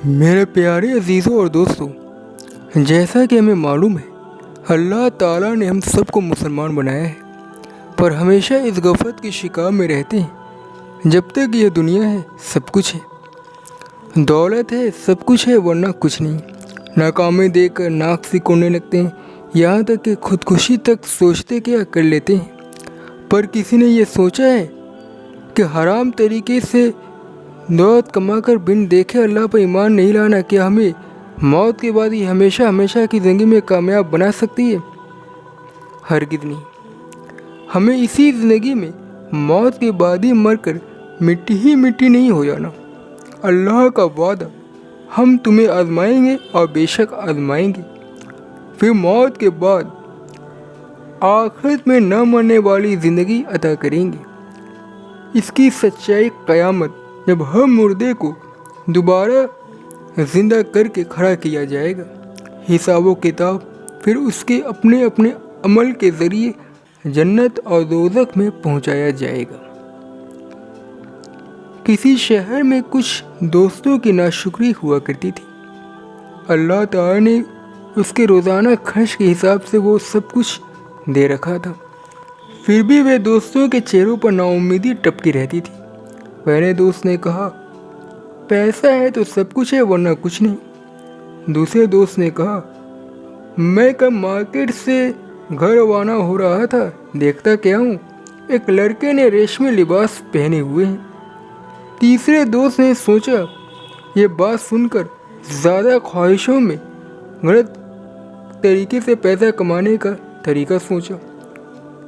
میرے پیارے عزیزوں اور دوستوں، جیسا کہ ہمیں معلوم ہے اللہ تعالیٰ نے ہم سب کو مسلمان بنایا ہے، پر ہمیشہ اس غفلت کے شکار میں رہتے ہیں۔ جب تک یہ دنیا ہے سب کچھ ہے، دولت ہے، سب کچھ ہے، ورنہ کچھ نہیں۔ ناکامی دیکھ کر ناک سکوڑنے لگتے ہیں، یہاں تک کہ خودکشی تک سوچتے کیا کر لیتے ہیں۔ پر کسی نے یہ سوچا ہے کہ حرام طریقے سے دولت کما کر بن دیکھے اللہ پر ایمان نہیں لانا کیا ہمیں موت کے بعد ہی ہمیشہ کی زندگی میں کامیاب بنا سکتی ہے؟ ہرگز نہیں۔ ہمیں اسی زندگی میں موت کے بعد ہی مر کر مٹی ہی مٹی نہیں ہو جانا۔ اللہ کا وعدہ، ہم تمہیں آزمائیں گے اور بے شک آزمائیں گے، پھر موت کے بعد آخرت میں نہ مرنے والی زندگی عطا کریں گے۔ اس کی سچائی قیامت، جب ہر مردے کو دوبارہ زندہ کر کے کھڑا کیا جائے گا، حساب و کتاب، پھر اس کے اپنے عمل کے ذریعے جنت اور دوزخ میں پہنچایا جائے گا۔ کسی شہر میں کچھ دوستوں کی ناشکری ہوا کرتی تھی۔ اللہ تعالیٰ نے اس کے روزانہ خرچ کے حساب سے وہ سب کچھ دے رکھا تھا، پھر بھی وہ دوستوں کے چہروں پر ناامیدی ٹپکی رہتی تھی۔ پہلے دوست نے کہا، پیسہ ہے تو سب کچھ ہے، ورنہ کچھ نہیں۔ دوسرے دوست نے کہا، میں کب مارکیٹ سے گھر روانہ ہو رہا تھا، دیکھتا کیا ہوں ایک لڑکے نے ریشمی لباس پہنے ہوئے ہیں۔ تیسرے دوست نے سوچا، یہ بات سن کر زیادہ خواہشوں میں غلط طریقے سے پیسہ کمانے کا طریقہ سوچا،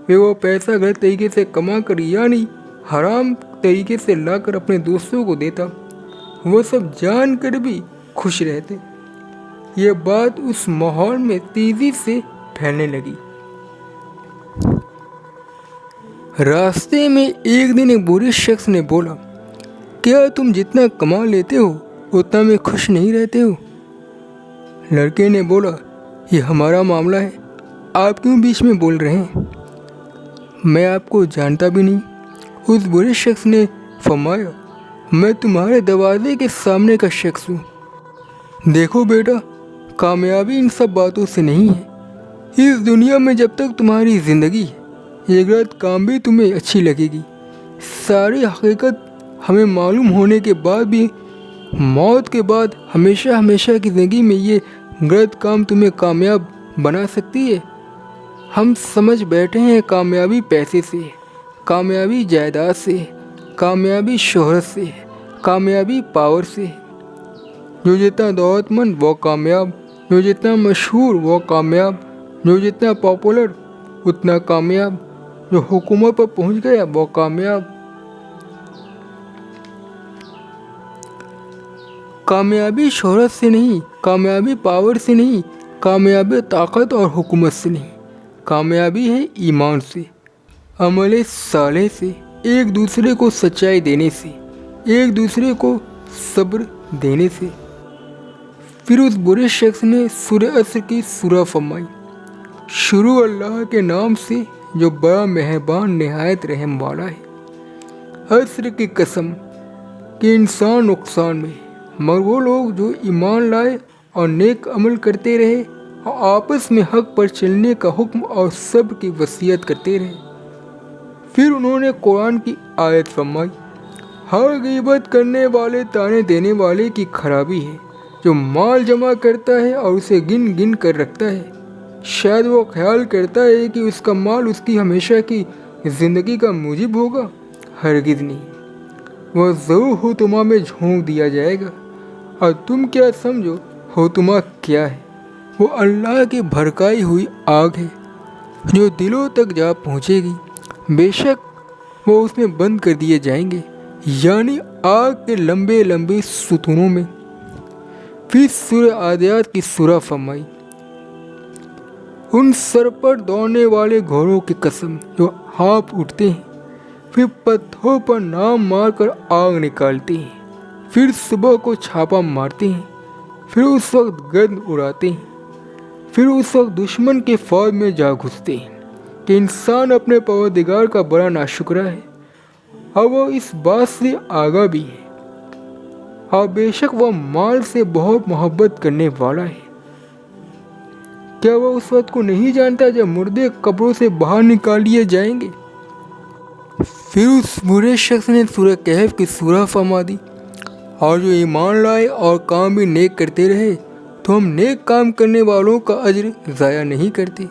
پھر وہ پیسہ غلط طریقے سے کما کر یعنی حرام طریقے سے لا کر اپنے دوستوں کو دیتا، وہ سب جان کر بھی خوش رہتے۔ یہ بات اس ماحول میں تیزی سے پھیلنے لگی۔ راستے میں ایک دن ایک برے شخص نے بولا، کیا تم جتنا کما لیتے ہو اتنا میں خوش نہیں رہتے ہو؟ لڑکے نے بولا، یہ ہمارا معاملہ ہے، آپ کیوں بیچ میں بول رہے ہیں؟ میں آپ کو جانتا بھی نہیں۔ اس برے شخص نے فرمایا، میں تمہارے دروازے کے سامنے کا شخص ہوں۔ دیکھو بیٹا، کامیابی ان سب باتوں سے نہیں ہے۔ اس دنیا میں جب تک تمہاری زندگی ہے، یہ غلط کام بھی تمہیں اچھی لگے گی۔ ساری حقیقت ہمیں معلوم ہونے کے بعد بھی موت کے بعد ہمیشہ کی زندگی میں یہ غلط کام تمہیں کامیاب بنا سکتی ہے۔ ہم سمجھ بیٹھے ہیں کامیابی پیسے سے، کامیابی جائیداد سے، کامیابی شہرت سے، کامیابی پاور سے۔ جو جتنا دولت مند وہ کامیاب، جو جتنا مشہور وہ کامیاب، جو جتنا پاپولر اتنا کامیاب، جو حکومت پر پہنچ گیا وہ کامیاب۔ کامیابی شہرت سے نہیں، کامیابی پاور سے نہیں، کامیابی طاقت اور حکومت سے نہیں، کامیابی ہے ایمان سے، عمل صالح سے، ایک دوسرے کو سچائی دینے سے، ایک دوسرے کو صبر دینے سے۔ پھر اس برے شخص نے سورہ عصر کی سورہ فرمائی، شروع اللہ کے نام سے جو بڑا مہربان نہایت رحم والا ہے۔ عصر کی قسم کہ انسان نقصان میں، مگر وہ لوگ جو ایمان لائے اور نیک عمل کرتے رہے اور آپس میں حق پر چلنے کا حکم اور صبر کی وصیت کرتے رہے۔ پھر انہوں نے قرآن کی آیت فرمائی، ہر غیبت کرنے والے طعنے دینے والے کی خرابی ہے، جو مال جمع کرتا ہے اور اسے گن گن کر رکھتا ہے، شاید وہ خیال کرتا ہے کہ اس کا مال اس کی ہمیشہ کی زندگی کا موجب ہوگا، ہرگز نہیں، وہ ضرور ہوتما میں جھونک دیا جائے گا، اور تم کیا سمجھو ہوتما کیا ہے؟ وہ اللہ کی بھڑکائی ہوئی آگ ہے جو دلوں تک جا پہنچے گی، بے شک وہ اس میں بند کر دیے جائیں گے، یعنی آگ کے لمبے لمبے ستونوں میں۔ پھر سورہ عادیات کی سورہ فرمائی، ان سر پر دوڑنے والے گھوڑوں کی قسم جو ہانپ اٹھتے ہیں، پھر پتھروں پر نام مار کر آگ نکالتے ہیں، پھر صبح کو چھاپا مارتے ہیں، پھر اس وقت گرد اڑاتے ہیں، پھر اس وقت دشمن کے فوج میں جا گھستے ہیں کہ انسان اپنے پروردگار کا بڑا ناشکرا ہے، اور وہ اس بات سے آگاہ بھی ہے۔ اور بے شک وہ مال سے بہت محبت کرنے والا ہے۔ کیا وہ اس وقت کو نہیں جانتا جب مردے قبروں سے باہر نکال لیے جائیں گے؟ پھر اس برے شخص نے سورہ کہف کی سورہ فرما دی، اور جو ایمان لائے اور کام بھی نیک کرتے رہے تو ہم نیک کام کرنے والوں کا اجر ضائع نہیں کرتے۔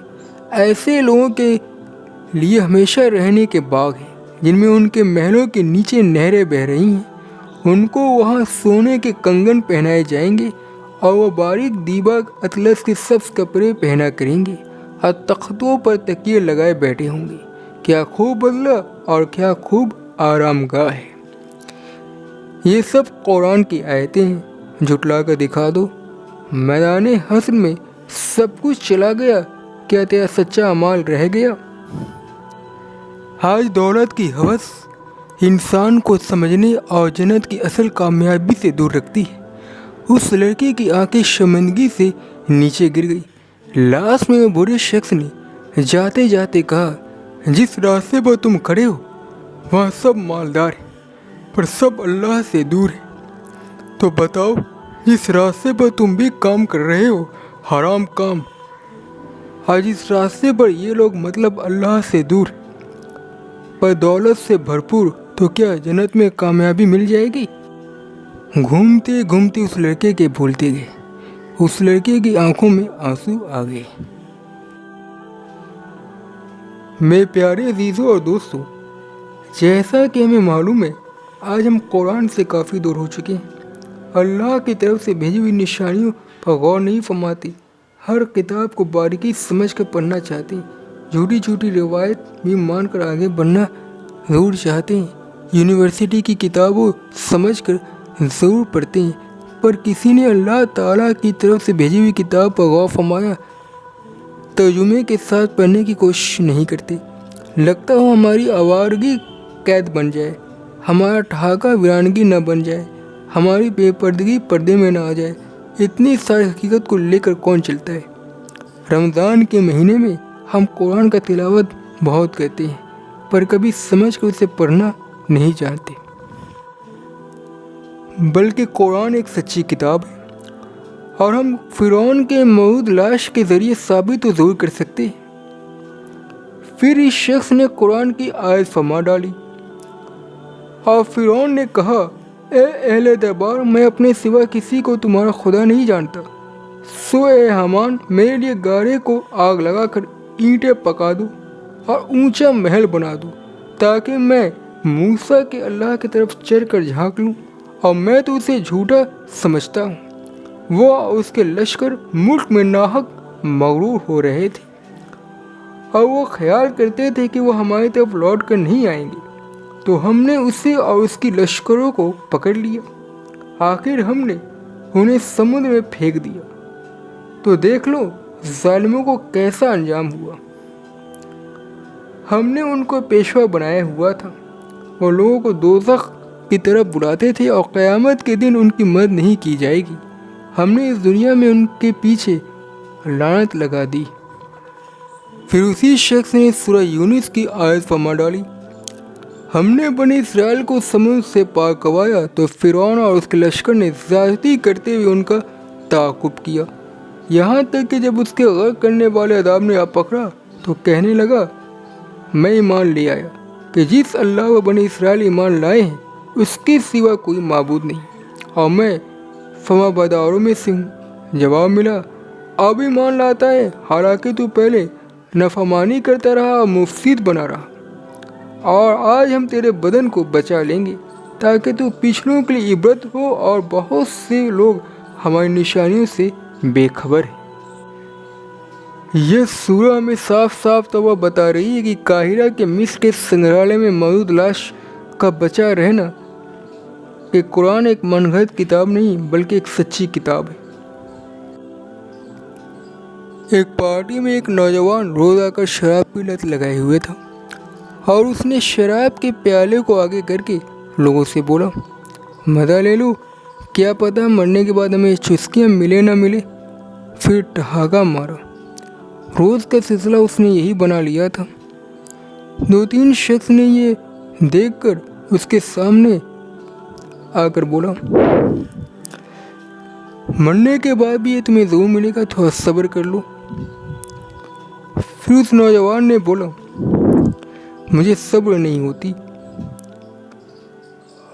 ایسے لوگوں کے لیے ہمیشہ رہنے کے باغ ہیں جن میں ان کے محلوں کے نیچے نہریں بہہ رہی ہیں۔ ان کو وہاں سونے کے کنگن پہنائے جائیں گے اور وہ باریک دیبا اطلس کے سبز کپڑے پہنا کریں گے اور تختوں پر تکیے لگائے بیٹھے ہوں گے۔ کیا خوب بدلہ اور کیا خوب آرام گاہ ہے۔ یہ سب قرآن کی آیتیں ہیں، جھٹلا کر دکھا دو۔ میدان حشر میں سب کچھ چلا گیا، کیا تیرا سچا اعمال رہ گیا؟ آج دولت کی ہوس انسان کو سمجھنے اور جنت کی اصل کامیابی سے دور رکھتی ہے۔ اس لڑکی کی آنکھیں شرمندگی سے نیچے گر گئی۔ لاسٹ میں وہ برے شخص نے جاتے جاتے کہا، جس راستے پر تم کھڑے ہو وہاں سب مالدار ہیں پر سب اللہ سے دور ہیں۔ تو بتاؤ، جس راستے پر تم بھی کام کر رہے ہو حرام کام، اور جس راستے پر یہ لوگ مطلب اللہ سے دور پر دولت سے بھرپور، تو کیا جنت میں کامیابی مل جائے گی؟ گھومتے گھومتے اس لڑکے کے بھولتے گئے۔ اس لڑکے کی آنکھوں میں آنسو آ گئے۔ میرے پیارے عزیزوں اور دوستوں، جیسا کہ ہمیں معلوم ہے آج ہم قرآن سے کافی دور ہو چکے ہیں۔ اللہ کی طرف سے بھیجی ہوئی نشانیوں پر غور نہیں فرماتے، ہر کتاب کو باریکی سمجھ کر پڑھنا چاہتے ہیں، جھوٹی جھوٹی روایت بھی مان کر آگے بڑھنا ضرور چاہتے ہیں، یونیورسٹی کی کتابوں سمجھ کر ضرور پڑھتے ہیں، پر کسی نے اللہ تعالیٰ کی طرف سے بھیجی ہوئی کتاب پر غور فرمایا ترجمے کے ساتھ پڑھنے کی کوشش نہیں کرتے۔ لگتا ہو ہماری آوارگی قید بن جائے، ہمارا ٹھہاکہ ویرانگی نہ بن جائے، ہماری بے پردگی پردے میں نہ آ جائے۔ اتنی ساری حقیقت کو لے کر کون چلتا ہے؟ رمضان کے مہینے میں ہم قرآن کا تلاوت بہت کرتے ہیں پر کبھی سمجھ کر اسے پڑھنا نہیں جانتے، بلکہ قرآن ایک سچی کتاب ہے اور ہم فرعون کے موعود لاش کے ذریعے ثابت تو ضرور کر سکتے ہیں۔ پھر اس شخص نے قرآن کی آیت فرما ڈالی اور فرعون نے کہا، اے اہل دربار، میں اپنے سوا کسی کو تمہارا خدا نہیں جانتا، سو اے حامان میرے لیے گارے کو آگ لگا کر اینٹیں پکا دو اور اونچا محل بنا دو تاکہ میں موسیٰ کے اللہ کی طرف چڑھ کر جھانک لوں، اور میں تو اسے جھوٹا سمجھتا ہوں۔ وہ اور اس کے لشکر ملک میں ناحق مغرور ہو رہے تھے اور وہ خیال کرتے تھے کہ وہ ہماری طرف لوٹ کر نہیں آئیں گے، تو ہم نے اسے اور اس کی لشکروں کو پکڑ لیا۔ آخر ہم نے انہیں سمندر میں پھینک دیا، تو دیکھ لو ظالموں کو کیسا انجام ہوا۔ ہم نے ان کو پیشوا بنایا ہوا تھا، وہ لوگوں کو دوزخ کی طرف بلاتے تھے اور قیامت کے دن ان کی مدد نہیں کی جائے گی۔ ہم نے اس دنیا میں ان کے پیچھے لعنت لگا دی۔ پھر اسی شخص نے سورہ یونس کی آیت فرما ڈالی، ہم نے بنی اسرائیل کو سمندر سے پار کروایا تو فرعون اور اس کے لشکر نے زیادتی کرتے ہوئے ان کا تعاقب کیا، یہاں تک کہ جب اس کے غرق کرنے والے عذاب نے آ پکڑا تو کہنے لگا، میں ایمان لے آیا کہ جس اللہ و بنی اسرائیل ایمان لائے ہیں اس کے سوا کوئی معبود نہیں، اور میں فرما برداروں میں سے ہوں۔ جواب ملا، اب ایمان لاتا ہے حالانکہ تو پہلے نافرمانی کرتا رہا اور مفسد بنا رہا، اور آج ہم تیرے بدن کو بچا لیں گے تاکہ تو پچھلوں کے لیے عبرت ہو، اور بہت سے لوگ ہماری نشانیوں سے بے خبر ہیں۔ یہ سورہ ہمیں صاف صاف طور پر بتا رہی ہے کہ قاہرہ کے مصر کے سنگرہالیہ میں موجود لاش کا بچا رہنا کہ قرآن ایک من گھڑت کتاب نہیں بلکہ ایک سچی کتاب ہے۔ ایک پارٹی میں ایک نوجوان روز آ کر شراب کی لت لگائے ہوئے تھا اور اس نے شراب کے پیالے کو آگے کر کے لوگوں سے بولا، مزہ لے لو، کیا پتہ مرنے کے بعد ہمیں چسکیاں ملے نہ ملے۔ پھر ٹھہاکا مارا۔ روز کا سلسلہ اس نے یہی بنا لیا تھا۔ 2-3 شخص نے یہ دیکھ کر اس کے سامنے آ کر بولا، مرنے کے بعد بھی یہ تمہیں ضرور ملے گا، تھوڑا صبر کر لو۔ پھر اس نوجوان نے بولا، مجھے صبر نہیں ہوتی،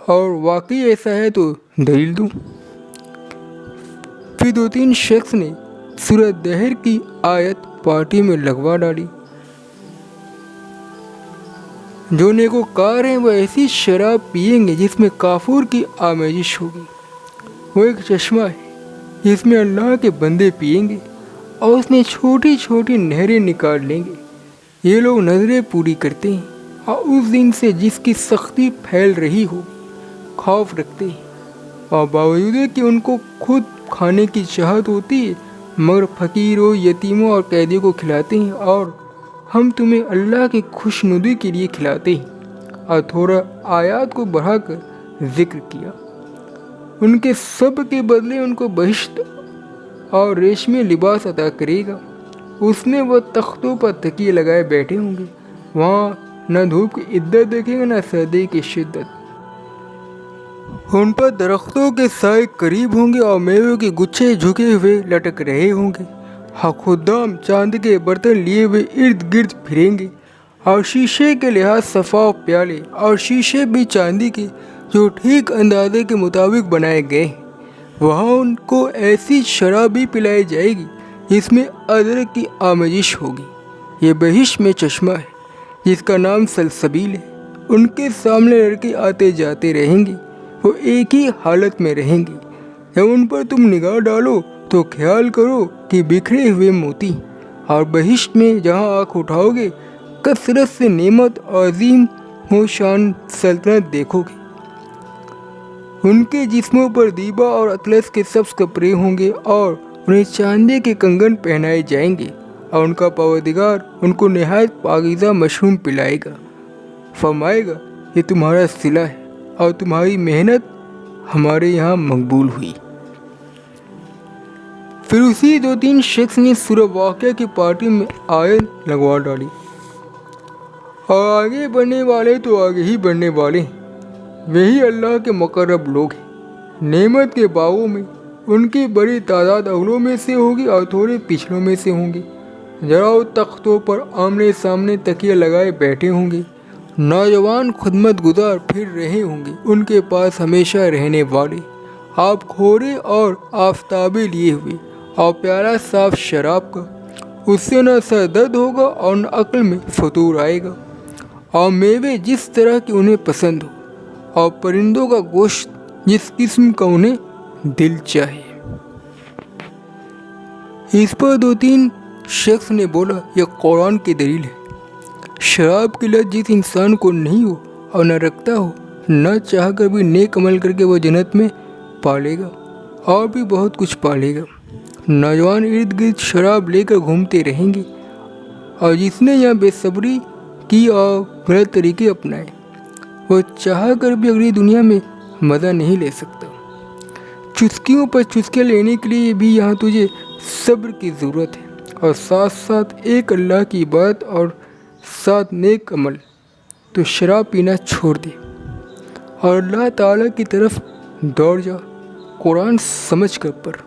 اور واقعی ایسا ہے تو دلیل دوں۔ پھر 2-3 شخص نے سورہ دہر کی آیت پارٹی میں لگوا ڈالی، جو نیکوکار ہیں وہ ایسی شراب پئیں گے جس میں کافور کی آمیزش ہوگی۔ وہ ایک چشمہ ہے جس میں اللہ کے بندے پئیں گے اور اس میں چھوٹی چھوٹی نہریں نکال لیں گے۔ یہ لوگ نظریں پوری کرتے ہیں اور اس دن سے جس کی سختی پھیل رہی ہو خوف رکھتے ہیں، اور باوجود کہ ان کو خود کھانے کی چاہت ہوتی ہے مگر فقیروں، یتیموں اور قیدیوں کو کھلاتے ہیں، اور ہم تمہیں اللہ کی خوش ندی کے لیے کھلاتے ہیں۔ اور تھوڑا آیات کو بڑھا کر ذکر کیا، ان کے سب کے بدلے ان کو بہشت اور ریشمی لباس عطا کرے گا، اس میں وہ تختوں پر تکیے لگائے بیٹھے ہوں گے، وہاں نہ دھوپ کی عدت دیکھیں گے نہ سردی کی شدت، ان پر درختوں کے سائے قریب ہوں گے اور میووں کے گچھے جھکے ہوئے لٹک رہے ہوں گے، خدام چاند کے برتن لیے ہوئے ارد گرد پھریں گے، اور شیشے کے لحاظ صفا پیالے اور شیشے بھی چاندی کے جو ٹھیک اندازے کے مطابق بنائے گئے ہیں، وہاں ان کو ایسی شراب بھی پلائی جائے گی جس میں ادرک کی آمیزش ہوگی۔ یہ بہشت میں چشمہ ہے جس کا نام سلسبیل ہے، ان کے سامنے لڑکے آتے جاتے رہیں گے، وہ ایک ہی حالت میں رہیں گے۔ جب ان پر تم نگاہ ڈالو تو خیال کرو کہ بکھرے ہوئے موتی، اور بہشت میں جہاں آنکھ اٹھاؤ گے کثرت سے نعمت اور عظیم و شان سلطنت دیکھو گے۔ ان کے جسموں پر دیبا اور اطلس کے سبز کپڑے ہوں گے، اور انہیں چاندی کے کنگن پہنائے جائیں گے، اور ان کا پروردگار ان کو نہایت پاکیزہ مشروم پلائے گا، فرمائے گا، یہ تمہارا صلہ ہے اور تمہاری محنت ہمارے یہاں مقبول ہوئی۔ پھر اسی 2-3 شخص نے سورہ واقعہ کی پارٹی میں آیت لگوا ڈالی، اور آگے بڑھنے والے تو آگے ہی بڑھنے والے ہیں، وہی اللہ کے مقرب لوگ ہیں۔ نعمت کے باغوں میں ان کی بڑی تعداد اولوں میں سے ہوگی اور تھوڑے پچھلوں میں سے ہوں گے، ذرا تختوں پر آمنے سامنے تکیے لگائے بیٹھے ہوں گے، نوجوان خدمت گزار پھر رہے ہوں گے، ان کے پاس ہمیشہ رہنے والے آپ کھورے اور آفتابے لیے ہوئے، اور پیالہ صاف شراب کا، اس سے نہ سر درد ہوگا اور نہ عقل میں فطور آئے گا، اور میوے جس طرح کے انہیں پسند ہو، اور پرندوں کا گوشت جس قسم کا انہیں دل چاہے۔ اس پر 2-3 شخص نے بولا، یہ قرآن کی دلیل ہے۔ شراب کی لت جس انسان کو نہیں ہو اور نہ رکھتا ہو، نہ چاہ کر بھی نیک عمل کر کے وہ جنت میں پالے گا اور بھی بہت کچھ پالے گا۔ نوجوان ارد گرد شراب لے کر گھومتے رہیں گے، اور جس نے یہاں بے صبری کی اور غلط طریقے اپنائے، وہ چاہ کر بھی اگلی دنیا میں مزہ نہیں لے سکتا۔ چسکیوں پر چسکیاں لینے کے لیے بھی یہاں تجھے صبر کی ضرورت ہے، اور ساتھ ساتھ ایک اللہ کی عبادت اور ساتھ نیک عمل۔ تو شراب پینا چھوڑ دے اور اللہ تعالیٰ کی طرف دوڑ جا، قرآن سمجھ کر پڑھ۔